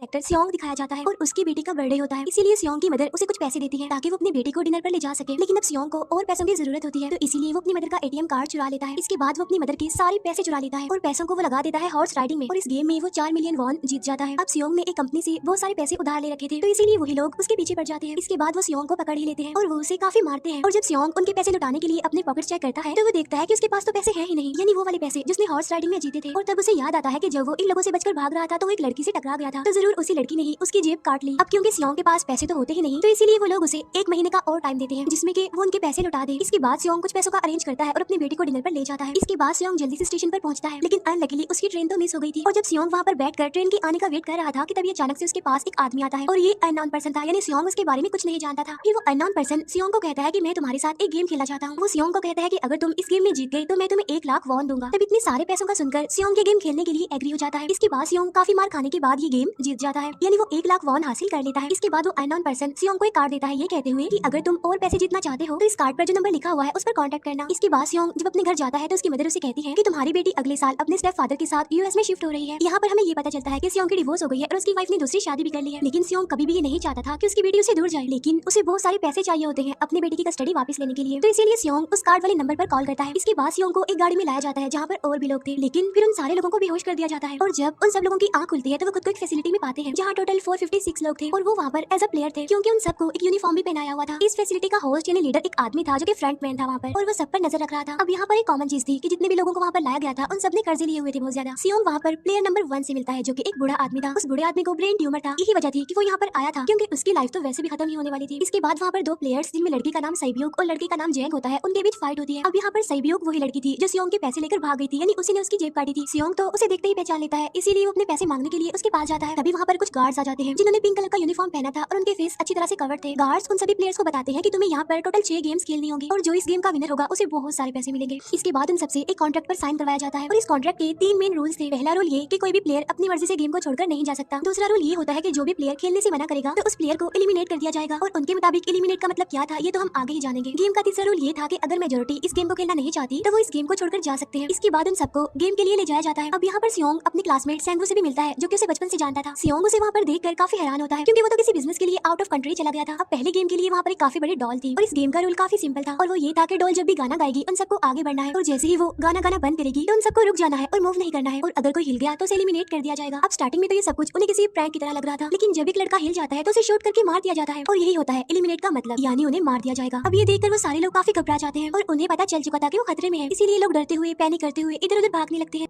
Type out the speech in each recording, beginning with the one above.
Actor सियोंग दिखाया जाता है और उसकी बेटी का बर्थडे होता है, इसीलिए सियोंग की मदर उसे कुछ पैसे देती है ताकि वो अपनी बेटी को डिनर पर ले जा सके। लेकिन अब सियोंग को और पैसों की जरूरत होती है, तो इसीलिए वो अपनी मदर का एटीएम कार्ड चुरा लेता है। इसके बाद वो अपनी मदर के सारे पैसे चुरा लेता है और पैसों को वो लगा देता है हॉर्स राइडिंग में, और इस गेम में वो 4 मिलियन वॉन जीत जाता है। अब सियोंग ने एक कंपनी से बहुत सारे पैसे उधार ले रखे थे, तो इसीलिए वही लोग उसके पीछे पड़ जाते हैं। इसके बाद वो सियोंग को पकड़ ही लेते हैं और वो उसे काफी मारते हैं। और जब सियोंग उनके पैसे लुटाने के लिए अपने पॉकेट चेक करता है, तो वो देखता है कि उसके पास तो पैसे हैं ही नहीं, यानी वो वाले पैसे जिसने हॉर्स राइडिंग में जीते थे। और तब उसे याद आता है कि जब वो इन लोगों से बचकर भाग रहा था तो वो एक लड़की से टकरा गया था, तो जरूर उसी लड़की ने ही उसकी जेब काट ली। अब क्योंकि सियोंग के पास पैसे तो होते ही नहीं, तो इसीलिए वो लोग उसे 1 महीने का और टाइम देते हैं जिसमें कि वो उनके पैसे लौटा दे। इसके बाद सियोंग कुछ पैसों का अरेंज करता है और अपनी बेटी को डिनर पर ले जाता है। इसके बाद सियोंग जल्दी से स्टेशन पर पहुंचता है, लेकिन अनलकीली उसकी ट्रेन तो मिस हो गई थी। और जब सियोंग वहाँ पर बैठकर ट्रेन के आने का वेट कर रहा था कि तभी अचानक से उसके पास एक आदमी आता है, और ये अननोन पर्सन था, यानी सियोंग उसके बारे में कुछ नहीं जानता था। फिर वो अननोन पर्सन सियोंग को कहता है कि मैं तुम्हारे साथ एक गेम खेलना चाहता हूँ। वो सियोंग को कहता है कि अगर तुम इस गेम में जीत गए तो मैं तुम्हें 1 लाख वॉन दूंगा। तब इतने सारे पैसों का सुनकर सियोंग ये गेम खेलने के लिए एग्री हो जाता है। इसके बाद सियोंग काफी मार खाने के बाद ये गेम जीत जाता है, यानी वो 1 लाख वॉन हासिल कर लेता है। इसके बाद वो अननोन पर्सन सियोंग को एक कार्ड देता है, ये कहते हुए कि अगर तुम और पैसे जीतना चाहते हो तो इस कार्ड पर जो नंबर लिखा हुआ है उस पर कांटेक्ट करना। इसके बाद सियोंग जब अपने घर जाता है तो उसकी मदर उसे कहती है कि तुम्हारी बेटी अगले साल अपने स्टेप फादर के साथ यूएस में शिफ्ट हो रही है। यहाँ पर हमें ये पता चलता है कि सियोंग की डिवोर्स हो गई है और उसकी वाइफ ने दूसरी शादी भी कर ली है। लेकिन सियोंग कभी भी ये नहीं चाहता था कि उसकी बेटी उससे दूर जाए, लेकिन उसे बहुत सारे पैसे चाहिए होते हैं अपनी बेटी की कस्टडी वापस लेने के लिए, तो इसीलिए सियोंग उस कार्ड वाले नंबर पर कॉल करता है। इसके बाद सियोंग को एक गाड़ी में लाया जाता है जहाँ पर और भी लोग थे, लेकिन फिर उन सारे लोगों को बेहोश कर दिया जाता है। और जब उन सब लोगों की आंख खुलती है तो वो खुद को एक फैसिलिटी में पाते हैं जहाँ टोटल 456 लोग थे, और वो वहाँ पर एज अ प्लेयर थे क्योंकि उन सबको एक यूनिफॉर्म भी पहनाया हुआ था। इस फैसिलिटी का होस्ट यानी लीडर एक आदमी था जो कि फ्रंट मैन था वहाँ पर, और वो सब पर नजर रख रहा था। अब यहाँ पर एक कॉमन चीज थी कि जितने भी लोगों को वहाँ पर लाया गया था उन सबने कर्जे लिए हुए थे बहुत ज्यादा। सियोंग वहाँ पर प्लेयर नंबर 1 से मिलता है जो कि एक बूढ़ा आदमी था। उस बूढ़े आदमी को ब्रेन ट्यूमर था, यही वजह थी कि वो यहाँ पर आया था क्योंकि उसकी लाइफ तो वैसे भी खत्म ही होने वाली थी। इसके बाद वहाँ पर 2 प्लेयर्स जिनमें लड़की का नाम सैब्यूक और लड़के का नाम जैंग होता है, उनके बीच फाइट होती है। अब यहाँ पर सैब्यूक वही लड़की थी जो सियोंग के पैसे लेकर भाग गई थी, यानी उसी ने उसकी जेब काटी थी। सियोंग तो उसे देखते ही पहचान लेता है, इसीलिए वो अपने पैसे मांगने के लिए उसके पास जाता है। तभी वहाँ पर कुछ गार्ड्स आ जाते हैं जिन्होंने पिंक कलर का यूनिफॉर्म पहना था और उनके फेस अच्छी तरह से कवर्ड थे। गार्ड्स उन सभी प्लेयर्स को बताते हैं कि तुम्हें यहाँ पर टोटल 6 गेम्स खेलनी होगी और जो इस गेम का विनर होगा उसे बहुत सारे पैसे मिलेंगे। इसके बाद उन सबसे एक कॉन्ट्रैक्ट पर साइन करवाया जाता है और इस कॉन्ट्रैक्ट के 3 मेन रूल्स थे। पहला रूल ये कि कोई भी प्लेयर अपनी मर्जी से गेम को छोड़कर नहीं जा सकता। दूसरा रूल ये होता है कि जो भी प्लेयर खेलने से मना करेगा तो उस प्लेयर को एलिमिनेट कर दिया जाएगा, और उनके मुताबिक एलिमिनेट का मतलब क्या था ये तो हम आगे ही जानेंगे। गेम का तीसरा रूल ये था कि अगर मेजोरिटी इस गेम को खेलना नहीं चाहती तो वो इस गेम को छोड़कर जा सकते हैं। इसके बाद उन सबको गेम के लिए ले जाया जाता है। अब यहाँ पर सियोंग अपने क्लासमेट सैंगू से भी मिलता है जो कि उसे बचपन से जानता था। सियोंग उसे वहाँ पर देखकर काफी हैरान होता है क्योंकि वो तो किसी बिजनेस के लिए आउट ऑफ कंट्री चला गया था। अब पहले गेम के लिए वहाँ पर एक काफी बड़ी डॉल थी और इस गेम का रूल काफी सिंपल था, और वो ये था कि डॉल जब भी गाना गाएगी उन सबको आगे बढ़ना है, और जैसे ही वो गाना गाना बंद करेगी तो उन सबको रुक जाना है और मूव नहीं करना है, और अगर कोई हिल गया तो उसे एलिमिनेट कर दिया जाएगा। अब स्टार्टिंग में तो ये सब कुछ उन्हें किसी प्रैंक की तरह लग रहा था, लेकिन जब एक लड़का हिल जाता है तो उसे शूट करके मार दिया जाता है, और यही होता है एलिमिनेट का मतलब, यानी उन्हें मार दिया जाएगा। अब ये देखकर वो सारे लोग काफी घबरा जाते हैं और उन्हें पता चल चुका था कि वो खतरे में है, इसीलिए लोग डरते हुए पैनिक करते हुए इधर उधर भागने लगते हैं।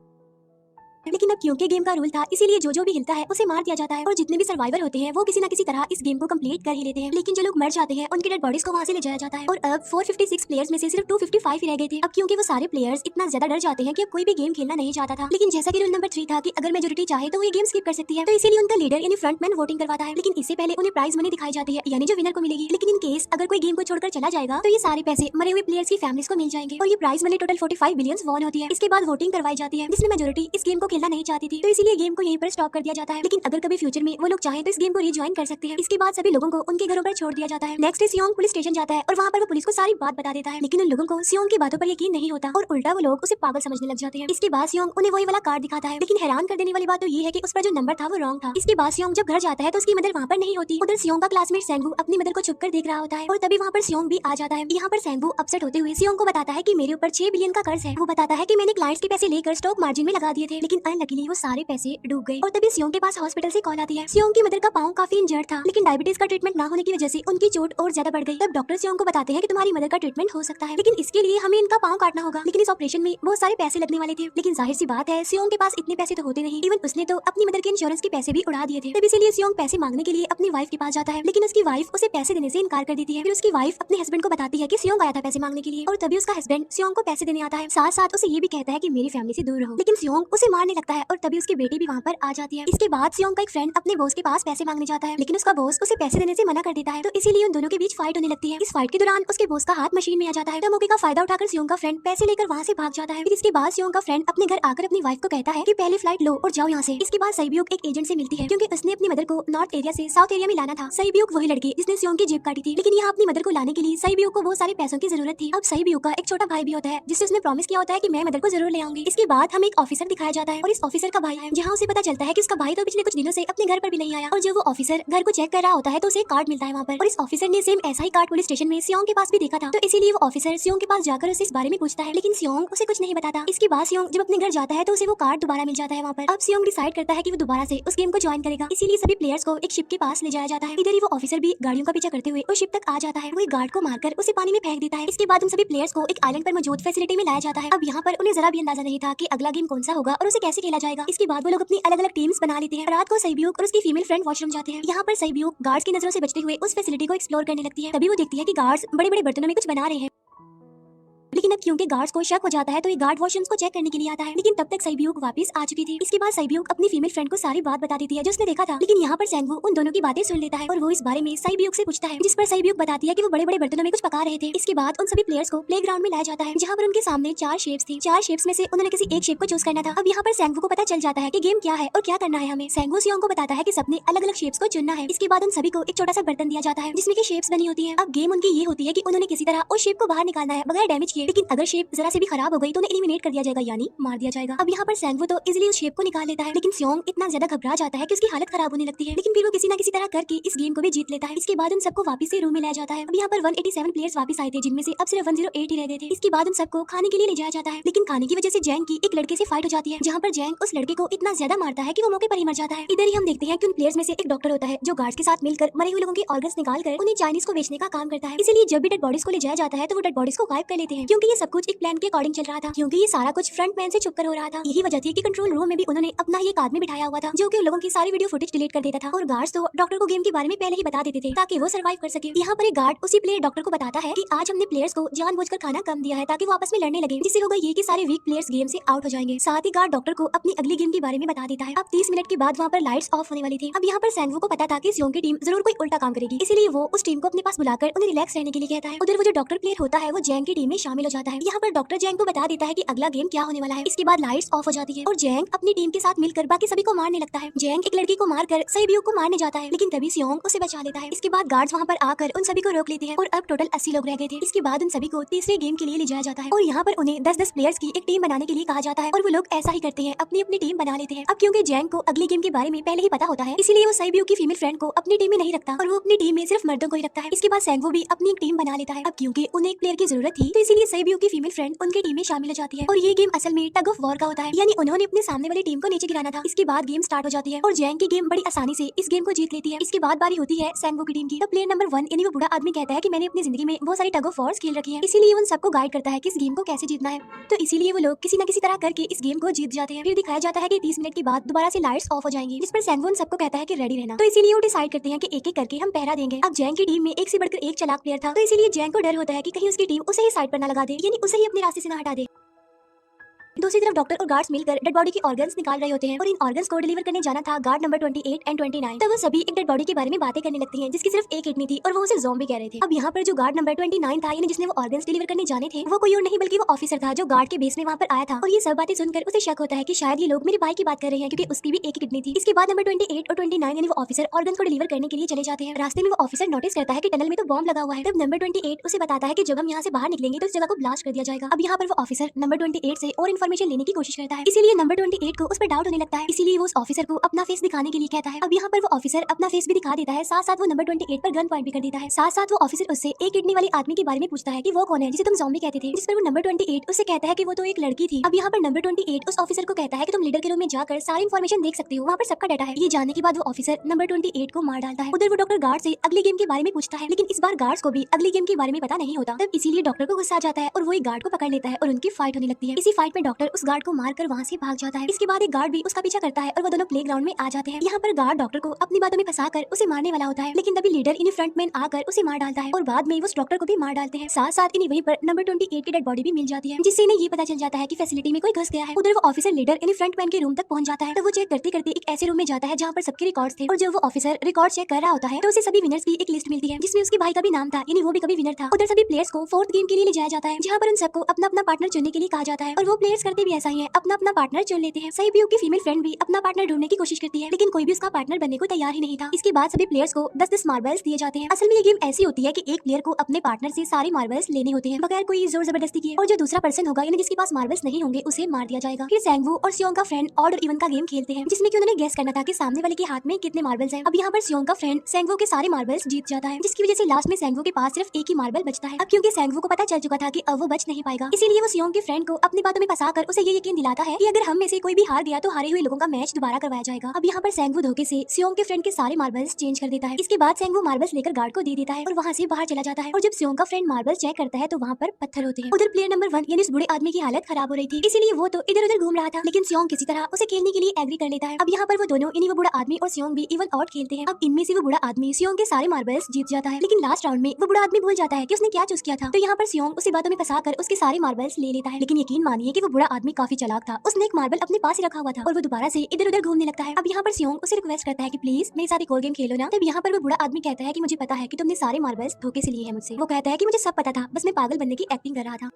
लेकिन अब क्योंकि गेम का रूल था इसीलिए जो भी हिलता है उसे मार दिया जाता है, और जितने भी सर्वाइवर होते हैं वो किसी न किसी तरह इस गेम को कंप्लीट कर ही लेते हैं। लेकिन जो लोग मर जाते हैं उनकी डेड बॉडीज को वहाँ से ले जाया जाता है, और अब 456 प्लेयर्स में से सिर्फ 255 ही रह गए थे। अब क्योंकि वो सारे प्लेयर्स इतना ज्यादा डर जाते हैं कि अब कोई भी गेम खेलना नहीं चाहता था। लेकिन जैसा कि रूल नंबर 3 था कि अगर मेजोरिटी चाहे तो वो ये गेम स्किप कर सकती है, तो इसीलिए उनका लीडर यानी फ्रंटमैन वोटिंग करवाता है। लेकिन इससे पहले उन्हें प्राइज मनी दिखाई जाती है, यानी जो विनर को मिलेगी। लेकिन इन केस अगर कोई गेम को छोड़कर चला जाएगा तो ये सारे पैसे मरे हुए प्लेयर्स की फैमिलीज को मिल जाएंगे, और ये prize money total 45 billion won होती है। इसके बाद वोटिंग करवाई जाती है जिसमें मेजोरिटी इस गेम को खेलना नहीं चाहती थी, तो इसीलिए गेम को यहीं पर स्टॉप कर दिया जाता है। लेकिन अगर कभी फ्यूचर में वो लोग चाहें तो इस गेम को रीज्वाइन कर सकते हैं। इसके बाद सभी लोगों को उनके घरों पर छोड़ दिया जाता है। नेक्स्ट डे सियोंग पुलिस स्टेशन जाता है और वहाँ पर वो पुलिस को सारी बात बता देता है, लेकिन उन लोगों को सियोंग की बातों पर यकीन नहीं होता और उल्टा वो लोग उसे पागल समझने लग जाते हैं। इसके बाद सियोंग उन्हें वही वाला कार्ड दिखाता है, लेकिन हैरान कर देने वाली बात तो ये है कि उस पर जो नंबर था वो रॉन्ग था। इसके बाद सियोंग जब घर जाता है तो उसकी मदर वहाँ पर नहीं होती। उधर सियोंग का क्लासमेट सैंगू अपनी मदर को छुपकर देख रहा होता है, और तभी वहाँ पर सियोंग भी आ जाता है। यहाँ पर सैंगू अपसेट होते हुए सियोंग को बताता है कि मेरे ऊपर 6 बिलियन का कर्ज है। वो बताता है कि मैंने क्लाइंट्स के पैसे लेकर स्टॉक मार्जिन में लगा दिए थे, लेकिन अनलकीली वो सारे पैसे डूब गए। और तभी सियोंग के पास हॉस्पिटल से कॉल आती है। सियोंग की मदर का पाँव काफी इंजर्ड था, लेकिन डायबिटीज का ट्रीटमेंट ना होने की वजह से उनकी चोट और ज्यादा बढ़ गई। तब डॉक्टर सियोंग को बताते हैं कि तुम्हारी मदर का ट्रीटमेंट हो सकता है, लेकिन इसके लिए हमें इनका पाँव काटना होगा। लेकिन इस ऑपरेशन में बहुत सारे पैसे लगने वाले थे, लेकिन जाहिर सी बात है सियोंग के पास इतने पैसे तो होते नहीं। इवन उसने तो अपनी मदर के इंश्योरेंस के पैसे भी उड़ा दिए थे। तब इसीलिए सियोंग पैसे मांगने के लिए अपनी वाइफ के पास जाता है, लेकिन उसकी वाइफ उसे पैसे देने से इनकार कर देती है। फिर उसकी वाइफ अपने हस्बैंड को बताती है कि सियोंग आया था पैसे मांगने के लिए, और तभी उसका हस्बैंड सियोंग को पैसे देने आता है। साथ साथ उसे ये भी कहता है कि मेरी फैमिली से दूर रहो, लेकिन सियोंग उसे मारने लगता है, और तभी उसकी बेटी भी वहाँ पर आ जाती है। इसके बाद सियोंग का एक फ्रेंड अपने बॉस के पास पैसे मांगने जाता है, लेकिन उसका बॉस उसे पैसे देने से मना कर देता है, तो इसीलिए उन दोनों के बीच फाइट होने लगती है। इस फाइट के दौरान उसके बॉस का हाथ मशीन में आ जाता है, तो मौके का फायदा उठाकर सियोंग का फ्रेंड पैसे लेकर वहाँ से भाग जाता है। फिर इसके बाद सियोंग का फ्रेंड अपने घर आकर अपनी वाइफ को कहता है कि पहले फ्लाइट लो और जाओ यहाँ से। इसके बाद सैब्यूक एक एजेंट से मिलती है क्योंकि उसने अपनी मदर को नॉर्थ एरिया से साउथ एरिया में लाना था। सैब्यूक वही लड़की जिसने सियोंग की जेब काटी थी, लेकिन यहाँ अपनी मदर को लाने के लिए सैब्यूक को बहुत सारे पैसों की जरूरत थी। अब सैब्यूक का एक छोटा भाई भी होता है जिससे उसने प्रॉमिस किया होता है कि मैं मदर को जरूर ले आऊंगी। इसके बाद हमें एक ऑफिसर दिखाया जाता है है और इस ऑफिसर का भाई है, जहाँ उसे पता चलता है कि उसका भाई तो पिछले कुछ दिनों से अपने घर पर भी नहीं आया। और जब वो ऑफिसर घर को चेक कर रहा होता है तो उसे एक कार्ड मिलता है वहाँ पर, और इस ऑफिसर ने सेम ऐसा ही कार्ड पुलिस स्टेशन में सियोंग के पास भी देखा था। तो इसीलिए वो ऑफिसर सियोंग के पास जाकर उसे इस बारे में पूछता है, लेकिन सियोंग उसे कुछ नहीं बताता। इसके बाद सियोंग जब अपने घर जाता है तो उसे वो कार्ड दोबारा मिल जाता है वहाँ पर। अब सियोंग डिसाइड करता है कि वो दोबारा से उस गेम को ज्वाइन करेगा, इसीलिए सभी प्लेयर्स को एक शिप के पास ले जाया जाता है। इधर ही वो ऑफिसर भी गाड़ियों का पीछा करते हुए उस शिप तक आ जाता है। वो एक गार्ड को मारकर उसे पानी में फेंक देता है। इसके बाद उन सभी प्लेयर्स को एक आइलैंड पर मौजूद फैसिलिटी में लाया जाता है। अब यहाँ पर उन्हें जरा भी अंदाजा नहीं था कि अगला गेम कौन सा होगा और उसे कैसे खेला जाएगा। इसके बाद वो लोग अपनी अलग अलग टीम्स बना लेते हैं। रात को सैब्यूक और उसकी फीमेल फ्रेंड वॉशरूम जाते हैं। यहाँ पर सैब्यूक गार्ड्स की नजरों से बचते हुए उस फैसिलिटी को एक्सप्लोर करने लगती है। तभी वो देखती है कि गार्ड्स बड़े बड़े बर्तनों में कुछ बना रहे हैं, लेकिन अब क्योंकि गार्ड्स को शक हो जाता है तो ये गार्ड वॉशरूम्स को चेक करने के लिए आता है। लेकिन तब तक सैब्यूक वापस आ चुकी थी। इसके बाद सैब्यूक अपनी फीमेल फ्रेंड को सारी बात बता देती है जो उसने देखा था। लेकिन यहाँ पर सैंगवू उन दोनों की बातें सुन लेता है और वो इस बारे में सैब्यूक से पूछता है, जिस पर सैब्यूक बताती है कि वो बड़े बड़े बर्तनों में कुछ पका रहे थे। इसके बाद उन सभी प्लेयर्स को प्लेग्राउंड में लाया जाता है, जहाँ पर उनके सामने 4 शेप्स थी। 4 शेप्स में से उन्होंने किसी एक शेप को चूज करना था। अब यहाँ पर सैंगवू को पता चल जाता है कि गेम क्या है और क्या करना है हमें। सैंगवू सियोंग को बताता है कि सबने अलग अलग शेप्स को चुनना है। इसके बाद उन सभी को एक छोटा सा बर्तन दिया जाता है जिसमें की शेप्स बनी होती है। अब गेम उनकी ये होती है कि उन्होंने किसी तरह उस शेप को बाहर निकालना है बगैर डैमेज किए। लेकिन अगर शेप जरा से भी खराब हो गई तो उन्हें एलिमिनेट कर दिया जाएगा, यानी मार दिया जाएगा। अब यहाँ पर सैंगवू तो इजीली उस शेप को निकाल लेता है, लेकिन सियोंग इतना ज्यादा घबरा जाता है कि उसकी हालत खराब होने लगती है। लेकिन फिर वो किसी ना किसी तरह करके इस गेम को भी जीत लेता है। इसके बाद उन सबको वापस से रूम में लाया जाता है। अब यहाँ पर 187 प्लेयर्स वापस आए थे, जिनमें से अब सिर्फ 108 ही रह गए थे। इसके बाद उन सबको खाने के लिए ले जाया जाता है, लेकिन खाने की वजह से जैंग की एक लड़के से फाइट हो जाती है, जहाँ पर जैंग उस लड़के को इतना ज्यादा मारता है कि वो मौके पर ही मर जाता है। इधर ही हम देखते हैं कि उन प्लेयर्स में से एक डॉक्टर होता है जो गार्ड्स के साथ मिलकर मरे हुए लोगों के ऑर्गन्स निकाल कर उन्हें चाइनीज को बेचने का काम करता है। इसीलिए जब भी डेड बॉडीज को ले जाया जाता है तो वो डेड बॉडीज को गायब कर लेते हैं, क्योंकि ये सब कुछ एक प्लान के अकॉर्डिंग चल रहा था। क्योंकि ये सारा कुछ फ्रंट मैन से छुपकर हो रहा था। यही वजह थी कि कंट्रोल रूम में भी उन्होंने अपना ही एक आदमी बिठाया हुआ था जो कि उन लोगों की सारी वीडियो फुटेज डिलीट कर देता था। और गार्ड्स तो डॉक्टर को गेम के बारे में पहले ही बता देते थे ताकि वो सर्वाइव कर सके। यहाँ पर एक गार्ड उसी प्लेयर डॉक्टर को बताता है कि आज हमने प्लेयर्स को जानबूझकर खाना कम दिया है ताकि वो आपस में लड़ने लगे, जिससे होगा ये कि सारे वीक प्लेयर्स गेम से आउट हो जाएंगे। साथ ही गार्ड डॉक्टर को अपनी अगली गेम के बारे में बता देता है। अब 30 मिनट के बाद वहाँ पर लाइट्स ऑफ होने वाली थी। अब यहाँ पर सैंगवू को पता था कि सियोंग की टीम जरूर कोई उल्टा काम करेगी, इसीलिए वो उस टीम को अपने पास बुलाकर उन्हें रिलैक्स रहने के लिए कहता है। उधर वो जो डॉक्टर प्लेयर होता है वो जैंग की टीम में शामिल हो जाता है। यहाँ पर डॉक्टर जैंग को बता देता है कि अगला गेम क्या होने वाला है। इसके बाद लाइट्स ऑफ हो जाती है और जैंग अपनी टीम के साथ मिलकर बाकी सभी को मारने लगता है। जैंग एक लड़की को मारकर सैब्यूक को मारने जाता है, लेकिन तभी सियोंग उसे बचा लेता है। इसके बाद गार्ड्स वहाँ पर आकर उन सभी को रोक लेते हैं और अब टोटल 80 लोग रह गए थे। इसके बाद उन सभी को तीसरे गेम के लिए ले जाया जाता है और यहाँ पर उन्हें 10-10 प्लेयर्स की एक टीम बनाने के लिए कहा जाता है और वो लोग ऐसा ही करते हैं, अपनी अपनी टीम बना लेते हैं। अब क्योंकि जैंग को अगली गेम के बारे में पहले ही पता होता है, इसीलिए वो सैब्यूक की फीमेल फ्रेंड को अपनी टीम में नहीं रखता और वो अपनी टीम में सिर्फ मर्दों को ही रखता है। इसके बाद सैंगवू भी अपनी एक टीम बना लेता है। अब क्योंकि उन्हें एक प्लेयर की जरूरत थी तो इसीलिए सैब्यूक की फीमेल फ्रेंड उनकी टीम में शामिल हो जाती है और ये गेम असल में टग ऑफ वॉर का होता है, यानी उन्होंने अपने सामने वाली टीम को नीचे गिराना था। इसके बाद गेम स्टार्ट हो जाती है और जैंग की गेम बड़ी आसानी से इस गेम को जीत लेती है। इसके बाद बारी होती है सैंगवू की टीम की। तो प्लेयर नंबर 1 यानी वो बूढ़ा आदमी कहता है कि मैंने अपनी जिंदगी में बहुत सारी टग ऑफ वॉर्स खेल रखी है, इसीलिए उन सबको गाइड करता है कि इस गेम को कैसे जीतना है। तो इसीलिए वो लोग किसी न किसी तरह करके इस गेम को जीत जाते हैं। फिर दिखाया जाता है कि 30 मिनट के बाद दोबारा से लाइट्स ऑफ हो जाएंगी, जिस पर सैंगवू उन सबको कहता है कि रेडी रहना। तो इसीलिए वो डिसाइड करते हैं कि एक एक करके हम पहरा देंगे। अब जैंग की टीम में एक से बढ़कर एक चालाक प्लेयर था, तो इसीलिए जैंग को डर होता है कि कहीं उसकी टीम उसे ही साइड पर न लगा दे, यानी उसे ही अपने रास्ते से न हटा दे। दूसरी तरफ डॉक्टर और गार्ड्स मिलकर डेड बॉडी के ऑर्गन्स निकाल रहे होते हैं और इन ऑर्गन्स को डिलीवर करने जाना था गार्ड नंबर 28 एंड 29। तब वो सभी एक डेड बॉडी के बारे में बातें करने लगती हैं जिसकी सिर्फ एक किडनी थी और वो उसे ज़ॉम्बी कह रहे थे। अब यहाँ पर जो गार्ड नंबर 29 था, यानी जिसने वो ऑर्गन्स डिलीवर करने जाने थे, वो कोई और नहीं बल्कि वो ऑफिसर था जो गार्ड के बेस में वहाँ पर आया था। और ये सब बातें सुनकर उसे शक होता है कि शायद ये लोग मेरे भाई की बात कर रहे हैं, क्योंकि उसकी भी एक किडनी थी। इसके बाद नंबर 28 और 29 यानी वो ऑफिसर ऑर्गन्स को डिलीवर करने के लिए चले जाते हैं। रास्ते में वो ऑफिसर नोटिस करता है कि टनल में तो बॉम्ब लगा हुआ है। तब नंबर 28 उसे बताता है कि जब हम यहाँ से बाहर निकलेंगे तो इस जगह को ब्लास्ट कर दिया जाएगा। अब यहाँ पर वो ऑफिसर नंबर 28 से और इन्फॉर्मेशन लेने की कोशिश करता है, इसीलिए नंबर 28 को उस पर डाउट होने लगता है, इसीलिए वो उस ऑफिसर को अपना फेस दिखाने के लिए कहता है। अब यहाँ पर वो ऑफिसर अपना फेस भी दिखा देता है, साथ साथ वो नंबर 28 पर गन पॉइंट भी कर देता है। साथ साथ वो ऑफिसर उससे एक किडनी वाली आदमी के बारे में पूछता है कि वो कौन है जिसे तुम ज़ॉम्बी कहते थे, जिस पर वो नंबर 28 उससे कहता है कि वो तो एक लड़की थी। अब यहाँ पर नंबर 28 उस ऑफिसर को कहता है कि तुम लीडर के रूम में जाकर सारी इन्फॉर्मेशन देख सकते हो, वहाँ पर सबका डाटा है। ये जानने के बाद वो ऑफिसर नंबर 28 को मार डालता है। उधर वो डॉक्टर गार्ड से अगली गेम के बारे में पूछता है, लेकिन इस बार गार्ड्स को भी अगली गेम के बारे में पता नहीं होता। तब इसीलिए डॉक्टर को गुस्सा आ जाता है और वो एक गार्ड को पकड़ लेता है और उनकी फाइट होने लगती है। इसी फाइट में डॉक्टर उस गार्ड को मारकर वहाँ से भाग जाता है। इसके बाद एक गार्ड भी उसका पीछा करता है और वो दोनों प्लेग्राउंड में आ जाते हैं। यहाँ पर गार्ड डॉक्टर को अपनी बातों में फंसाकर उसे मारने वाला होता है, लेकिन तभी लीडर इन्हीं फ्रंटमैन आकर उसे मार डालता है और बाद में उस डॉक्टर को भी मार डालते हैं। साथ साथ इन्हीं वहीं पर नंबर 28 की डेड बॉडी भी मिल जाती है, जिससे इन्हें ये पता चल जाता है कि फैसिलिटी में कोई घुस गया है। उधर वो ऑफिसर लीडर इन्हीं फ्रंटमैन के रूम तक पहुंच जाता है। तो वो चेक करते करते एक ऐसे रूम में जाता है जहाँ पर सबके रिकॉर्ड्स थे, और जब वो ऑफिसर रिकॉर्ड चेक कर रहा होता है तो उसे सभी विनर्स की एक लिस्ट मिलती है जिसमें उसके भाई का भी नाम था, यानी वो भी कभी विनर था। उधर सभी प्लेयर्स को फोर्थ गेम के लिए ले जाया जाता है, जहाँ पर उन सबको अपना अपना पार्टनर चुनने के लिए कहा जाता है और वो प्लेयर्स प्लेयर्स करते भी ऐसा ही है, अपना अपना पार्टनर चुन लेते हैं। सही की फीमेल फ्रेंड भी अपना पार्टनर ढूंढने की कोशिश करती है, लेकिन कोई भी उसका पार्टनर बनने को तैयार ही नहीं था। इसके बाद सभी प्लेयर्स को 10-10 मार्बल्स दिए जाते हैं। असल में ये गेम ऐसी होती है कि एक प्लेयर को अपने पार्टनर से सारे मार्बल्स लेने होते हैं बगैर कोई जोर जबरदस्ती किए, और जो दूसरा पर्सन होगा यानी जिसके पास मार्बल्स नहीं होंगे उसे मार दिया जाएगा। फिर सेंगवू और सियोंग का फ्रेंड ऑड और इवन का गेम खेलते हैं, जिसमें कि उन्होंने गेस करना था कि सामने वाले के हाथ में कितने मार्बल्स हैं। अब यहाँ पर सियोंग का फ्रेंड सेंगवू के सारे मार्बल्स जीत जाता है, जिसकी वजह से लास्ट में सेंगवू के पास सिर्फ एक ही मार्बल बचता है। अब क्योंकि सेंगवू को पता चल चुका था कि अब वो बच नहीं पाएगा, इसीलिए वो सियोंग के फ्रेंड को अपनी बातों में फंसाकर उसे ये यकीन दिलाता है कि अगर हम में से कोई भी हार गया तो हारे हुए लोगों का मैच दोबारा करवाया जाएगा। अब यहाँ पर सेंगवू धोखे से सियोंग के फ्रेंड के सारे मार्बल्स चेंज कर देता है। इसके बाद सेंगवू मार्बल्स लेकर गार्ड को दे देता है और वहाँ से बाहर चला जाता है। और जब सियोंग का फ्रेंड मार्बल्स चेक करता है तो वहाँ पर पत्थर होते हैं। उधर प्लेयर नंबर 1 यानी उस बूढ़े आदमी की हालत खराब हो रही थी, इसीलिए वो तो इधर उधर घूम रहा था, लेकिन सियोंग किसी तरह उसे खेलने के लिए एग्री कर लेता है। अब यहाँ पर वो दोनों यानी वो बूढ़ा आदमी और सियोंग भी इवन आउट खेलते हैं। अब इनमें से वो बूढ़ा आदमी सियोंग के सारे मार्बल्स जीत जाता है, लेकिन लास्ट राउंड में वो बूढ़ा आदमी भूल जाता है कि उसने क्या चूज किया था। तो यहाँ पर सियोंग उसी बातों में फंसाकर उसके सारे मार्बल्स ले लेता है, लेकिन यकीन मानिए कि वो बूढ़ा आदमी काफी चालाक था। उसने एक मार्बल अपने पास ही रखा हुआ था और वो दोबारा से इधर उधर घूमने लगता है। अब यहाँ पर सियोंग उसे रिक्वेस्ट करता है कि प्लीज मेरे साथ एक और गेम खेलो ना। तब यहाँ पर वो बूढ़ा आदमी कहता है कि मुझे पता है कि तुमने सारे मार्बल्स धोखे से लिए हैं मुझसे। वो कहता है कि मुझे सब पता था, बस मैं पागल बनने की एक्टिंग कर रहा था।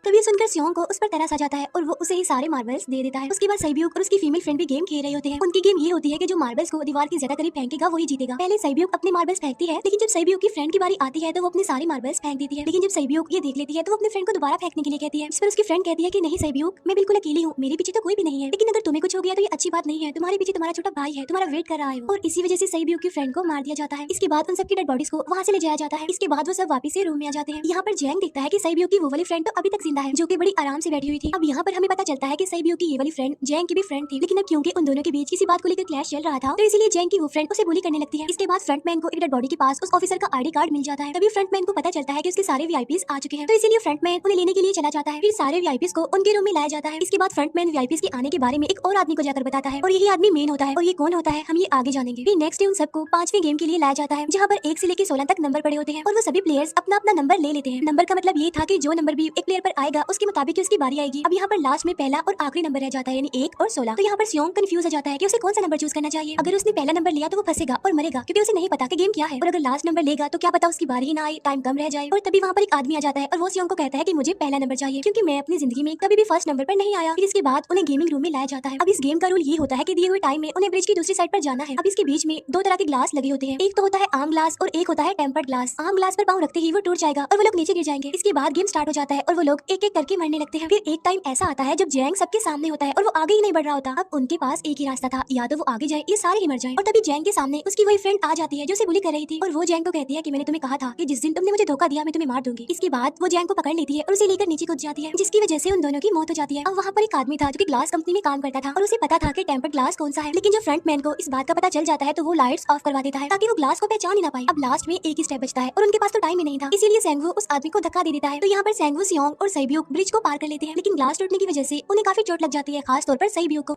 तब ये सुनकर सियोंग को उस पर तरस आ जाता है और वो उसे ही सारे मार्बल्स दे देता है। उसके बाद सैब्यूक और उसकी फीमेल फ्रेंड भी गेम खेल रहे होते हैं। उनकी गेम ये होती है कि जो मार्बल्स को दीवार के ज्यादा करीब फेंकेगा वही जीतेगा। पहले सैब्यूक अपने मार्बल्स फेंकती है, लेकिन जब सैब्यूक की फ्रेंड की बारी आती है तो वो अपने सारे मार्बल्स फेंक देती है। लेकिन जब सैब्यूक ये देख लेती है तो वो अपने फ्रेंड को दोबारा फेंकने के लिए कहती है, जिस पर उसकी फ्रेंड कहती है कि नहीं सैब्यूक, मैं बिल्कुल अकेली हूँ, मेरे पीछे तो कोई भी नहीं है, लेकिन अगर तुम्हें कुछ हो गया तो ये अच्छी बात नहीं है, तुम्हारे पीछे तुम्हारा छोटा भाई है, तुम्हारा वेट कर रहा है। और इसी वजह से सैब्यूक की फ्रेंड को मार दिया जाता है। इसके बाद उन सबकी डेड बॉडीज को वहाँ से ले जाया जाता है। इसके बाद वो सब वापस से रूम में आ जाते हैं। यहाँ पर जैंग देखता है कि सैब्यूक की वो वाली फ्रेंड तो अभी तक जिंदा है, जो कि बड़ी आराम से बैठी हुई थी। अब यहाँ पर हमें पता चलता है कि सैब्यूक की ये वाली फ्रेंड जैंग की भी फ्रेंड थी, लेकिन अब क्योंकि उन दोनों के बीच किसी बात को लेकर क्लैश चल रहा था तो इसीलिए जैंग की वो फ्रेंड उसे बुली करने लगती है। इसके बाद फ्रंटमैन को एक डेड बॉडी के पास उस ऑफिसर का आईडी कार्ड मिल जाता है। तभी फ्रंटमैन को पता चलता है कि उसके सारे वीआईपीज आ चुके हैं, तो इसीलिए फ्रंटमैन उन्हें लेने के लिए चला जाता है। फिर सारे वीआईपीज को उनके रूम में लाया जाता है। इसके बाद फ्रंटमैन वीआईपीज के आने के बारे में एक और आदमी को जाकर बताता है और यही आदमी मेन होता है। और ये कौन होता है हम ये आगे जानेंगे। फिर नेक्स्ट डे उन सबको 5वें गेम के लिए लाया जाता है, जहाँ पर 1 से लेकर 16 तक नंबर पड़े होते हैं और वो सभी प्लेयर्स अपना अपना नंबर ले लेते हैं। नंबर का मतलब ये था कि जो नंबर भी एक प्लेयर पर आएगा उसके मुताबिक उसकी बारी आएगी। अब यहाँ पर लास्ट में पहला और आखिरी नंबर रह जाता है यानी 1 और 16। तो यहाँ पर सियोंग कंफ्यूज हो जाता है कि उसे कौन सा नंबर चूज करना चाहिए। अगर उसने पहला नंबर लिया तो वो फंसेगा और मरेगा, क्योंकि उसे नहीं पता कि गेम क्या है। और अगर लास्ट नंबर लेगा तो क्या पता उसकी बारी ही ना आए, टाइम कम रह जाए। और तभी वहाँ पर एक आदमी आ जाता है और वो सियोंग को कहता है कि मुझे पहला नंबर चाहिए, क्योंकि मैं अपनी जिंदगी में कभी भी फर्स्ट नंबर पर नहीं आया। फिर इसके बाद उन्हें गेमिंग रूम में लाया जाता है। अब इस गेम का रूल ये होता है कि दिए हुए टाइम में उन्हें ब्रिज की दूसरी साइड पर जाना है। अब इसके बीच में 2 तरह के ग्लास लगे होते हैं, एक तो होता है आम ग्लास और एक होता है टेम्पर्ड ग्लास। आम ग्लास पर पाँव रखते ही वो टूट जाएगा और वो लोग नीचे गिर जाएंगे। इसके बाद गेम स्टार्ट हो जाता है और वो लोग एक एक करके मरने लगते हैं। फिर एक टाइम ऐसा आता है जब जैंग सबके सामने होता है और वो आगे ही नहीं बढ़ रहा होता। अब उनके पास एक ही रास्ता था, या तो वो आगे जाए या सारे ही मर जाएं। और तभी जैंग के सामने उसकी वही फ्रेंड आ जाती है जो उसे बुली कर रही थी और वो जैंग को कहती है कि मैंने तुम्हें कहा था कि जिस दिन तुमने मुझे धोखा दिया मैं तुम्हें मार दूंगी। इसके बाद वो जैंग को पकड़ लेती है और उसे लेकर नीचे कूद जाती है, जिसकी वजह से उन दोनों की मौत हो जाती है। अब वहाँ पर एक आदमी था जो कि ग्लास कंपनी में काम करता था और उसे पता था कि टेम्पर्ड ग्लास कौन सा है, लेकिन जब फ्रंटमैन को इस बात का पता चल जाता है तो वो लाइट्स ऑफ करवा देता है ताकि वो ग्लास को पहचान ही ना पाए। अब लास्ट में एक ही स्टेप बचता है और उनके पास तो टाइम ही नहीं था, इसीलिए सेंगवू उस आदमी को धक्का दे देता है। तो यहाँ पर सेंगवू, सियोंग और सैब्यूक ब्रिज को पार कर लेते हैं, लेकिन ग्लास टूटने की वजह से उन्हें काफी चोट लग जाती है, खास तौर पर सैब्यूक को।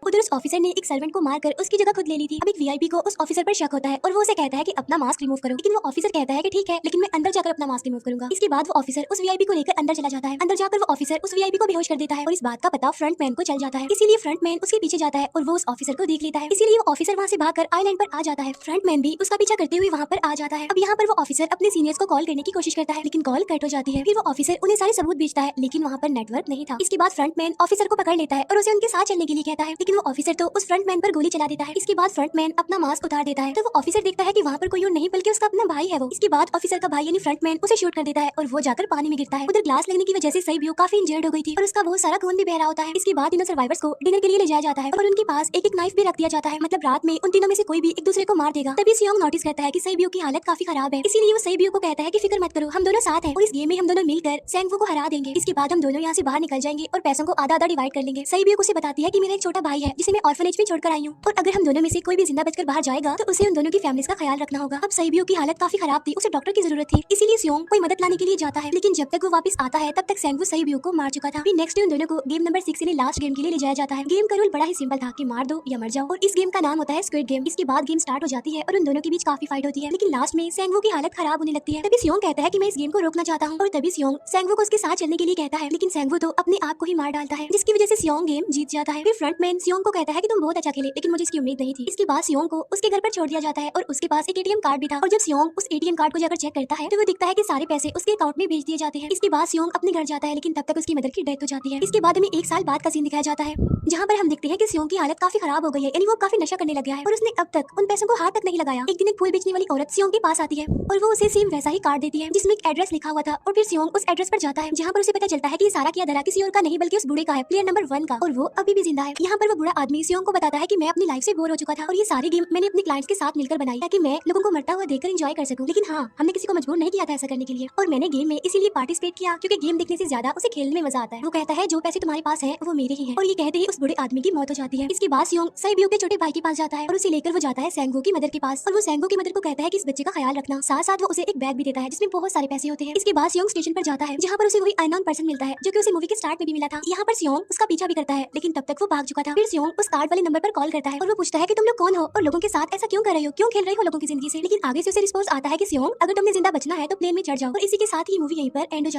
उधर उस ऑफिसर ने एक सर्वेंट को मारकर उसकी जगह खुद ले ली थी। अब एक वीआईपी को उस ऑफिसर पर शक होता है और वो उसे कहता है कि अपना मास्क रिमूव करो, लेकिन वो ऑफिसर कहता है कि ठीक है, लेकिन मैं अंदर जाकर अपना मास्क रिमूव करूंगा। इसके बाद वो ऑफिसर उस वीआईपी को लेकर अंदर चला जाता है। अंदर जाकर वो ऑफिसर उस वीआईपी को बेहोश कर देता है और इस बात का पता फ्रंटमैन को चल जाता है, इसीलिए फ्रंटमैन उसके पीछे जाता है और वो उस ऑफिसर को देख लेता है, इसीलिए वो ऑफिसर वहाँ से भागकर आइलैंड पर आ जाता है। फ्रंटमैन भी उसका पीछा करते हुए वहाँ पर आ जाता है। अब यहाँ पर वो ऑफिसर अपने सीनियर्स को कॉल करने की कोशिश करता है, लेकिन कॉल कट हो जाती है। फिर वो ऑफिसर उन्हें सारे सबूत भेजता है, लेकिन वहाँ पर नेटवर्क नहीं था। इसके बाद फ्रंटमैन ऑफिसर को पकड़ लेता है और उसे उनके साथ चलने के लिए कहता है, लेकिन वो ऑफिसर तो उस फ्रंटमैन पर गोली चला देता है। इसके बाद फ्रंटमैन अपना मास्क उतार देता है तो वो ऑफिसर देखता है कि वहाँ पर कोई और नहीं बल्कि उसका अपना भाई है वो। इसके बाद ऑफिसर का भाई यानी फ्रंटमैन उसे शूट कर देता है और वो जाकर पानी में गिरता है। उधर ग्लास लगने की वजह से सैब्यूक काफी इंजर्ड हो गई थी और उसका बहुत सारा खून भी बह रहा होता है। इसके बाद इन सर्वाइवर्स को डिनर के लिए ले जाया जाता है और उनके पास एक एक नाइफ भी रख दिया जाता है, मतलब रात में उन तीनों में से कोई भी एक दूसरे को मार देगा। तभी सियोंग नोटिस करता है कि सैब्यूक की हालत काफी खराब है, इसीलिए वो सैब्यूक को कहता है कि फिक्र मत करो, हम दोनों साथ हैं और इस गेम में हम दोनों मिलकर सेंगवू को हरा देंगे। इसके बाद हम दोनों यहाँ से बाहर निकल जाएंगे और पैसों को आधा आधा डिवाइड कर लेंगे। सैब्यूक उसे बताती है कि मेरा एक छोटा भाई है जिसे मैं ऑर्फनेज में छोड़कर आई हूँ और अगर हम दोनों में से कोई भी जिंदा बचकर बाहर जाएगा तो उसे उन दोनों की फैमिलीज का ख्याल रखना होगा। अब सैब्यूक की हालत काफी खराब थी, उसे डॉक्टर की जरूरत थी, इसीलिए सियोंग कोई मदद लाने के लिए जाता है, लेकिन जब तक वो वापस आता है तब तक सेंगवू सैब्यूक को मार चुका था। फिर नेक्स्ट डे उन दोनों को गेम नंबर 6 यानी लास्ट गेम के लिए ले जाया जाता है। गेम का रूल बड़ा ही सिंपल था कि मार दो या मर जाओ और इस गेम का नाम होता है स्क्विड गेम। इसके बाद गेम स्टार्ट हो जाती है और उन दोनों के बीच काफी फाइट होती है, लेकिन लास्ट में सेंगवू की हालत खराब होने लगती है। तभी सियोंग कहता है कि मैं इस गेम को रोकना चाहता हूँ और तभी सियोंग सेंगवू को उसके साथ चलने के लिए कहता है, लेकिन सेंगवू तो अपने आप को ही मार डालता है, जिसकी वजह से सियोंग गेम जीत जाता है। फिर फ्रंटमैन सियोंग को कहता है कि तुम बहुत अच्छा खेले, लेकिन मुझे इसकी उम्मीद नहीं थी। इसके बाद सियोंग को उसके घर पर छोड़ दिया जाता है और उसके पास एक एटीएम कार्ड भी था। और जब सियोंग उस एटीएम कार्ड को जाकर चेक करता है तो वो दिखता है कि सारे पैसे उसके अकाउंट में भेज दिए जाते हैं। इसके बाद सियोंग अपने घर जाता है, लेकिन तब तक उसकी मदर की डेथ हो जाती है। इसके बाद हमें 1 साल बाद का सीन दिखाया जाता है, जहाँ पर हम देखते हैं कि सियोंग की हालत काफी खराब हो गई है, यानी वो काफी नशा करने लग गया है और उसने अब तक उन पैसों को हाथ तक नहीं लगाया। एक दिन एक फूल बेचने वाली औरत सियोंग के पास आती है और वो उसे सेम वैसा ही कार्ड देती है जिसमें एक एड्रेस लिखा हुआ था। और फिर सियोंग उस एड्रेस पर जाता है, जहाँ पर उसे पता चलता है कि ये सारा किया धरा किसी और का नहीं बल्कि उस बूढ़े का है, प्लेयर नंबर 1 का, और वो अभी भी जिंदा है। यहाँ पर वो बूढ़ा आदमी सियोंग को बताता है कि मैं अपनी लाइफ से बोर हो चुका था और ये सारी गेम मैंने अपने क्लाइंट्स के साथ मिलकर बनाई ताकि मैं लोगों को मरता हुआ देखकर एंजॉय कर सकूं। लेकिन हाँ, हमने किसी को मजबूर नहीं किया था ऐसा करने के लिए, और मैंने गेम में इसीलिए पार्टिसिपेट किया क्योंकि गेम देखने से ज्यादा उसे खेलने में मजा आता है। वो कहता है जो पैसे तुम्हारे पास है वो मेरे ही है, और ये कहते ही उस बूढ़े आदमी की मौत हो जाती है। इसके बाद सियोंग साइबियो के छोटे भाई के पास जाता है और उसे लेकर वो जाता है सेंगो की मदर के पास, और वो सेंगो की मदर को कहता है कि इस बच्चे का ख्याल रखना। साथ साथ वो उसे एक बैग भी देता है जिसमें बहुत सारे पैसे होते हैं। इसके बाद सियोंग स्टेशन पर जाता है, जहाँ पर उसे वही अननोन पर्सन मिलता है जो कि उसे मूवी के स्टार्ट में भी मिला था। यहाँ पर सियोंग उसका पीछा भी करता है, लेकिन तब तक वो भाग चुका था। फिर सियोंग उस कार्ड वाले नंबर पर कॉल करता है और वो पूछता है कि तुम लोग कौन हो और लोगों के साथ ऐसा क्यों कर रहे हो, क्यों खेल रहे हो लोगों की जिंदगी से। लेकिन आगे से उसे रिस्पॉन्स आता है कि सियोंग, अगर तुमने जिंदा बचना है तो प्लेन में चढ़ जाओ। और इसी के साथ ही मूवी यहीं पर एंड हो जाती है।